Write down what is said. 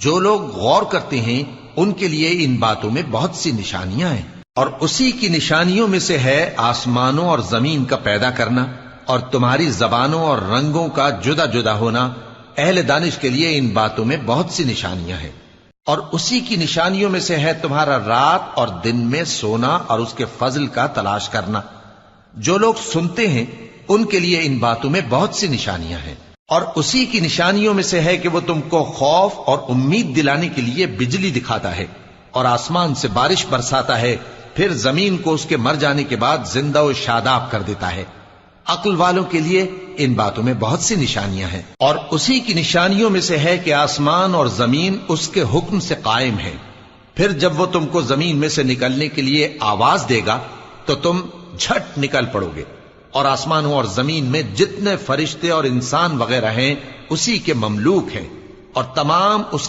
جو لوگ غور کرتے ہیں ان کے لیے ان باتوں میں بہت سی نشانیاں ہیں، اور اسی کی نشانیوں میں سے ہے آسمانوں اور زمین کا پیدا کرنا اور تمہاری زبانوں اور رنگوں کا جدا جدا ہونا۔ اہل دانش کے لیے ان باتوں میں بہت سی نشانیاں ہیں، اور اسی کی نشانیوں میں سے ہے تمہارا رات اور دن میں سونا اور اس کے فضل کا تلاش کرنا۔ جو لوگ سنتے ہیں ان کے لیے ان باتوں میں بہت سی نشانیاں ہیں، اور اسی کی نشانیوں میں سے ہے کہ وہ تم کو خوف اور امید دلانے کے لیے بجلی دکھاتا ہے اور آسمان سے بارش برساتا ہے، پھر زمین کو اس کے مر جانے کے بعد زندہ و شاداب کر دیتا ہے۔ عقل والوں کے لیے ان باتوں میں بہت سی نشانیاں ہیں، اور اسی کی نشانیوں میں سے ہے کہ آسمان اور زمین اس کے حکم سے قائم ہے۔ پھر جب وہ تم کو زمین میں سے نکلنے کے لیے آواز دے گا تو تم جھٹ نکل پڑو گے، اور آسمانوں اور زمین میں جتنے فرشتے اور انسان وغیرہ ہیں اسی کے مملوک ہیں، اور تمام اس کے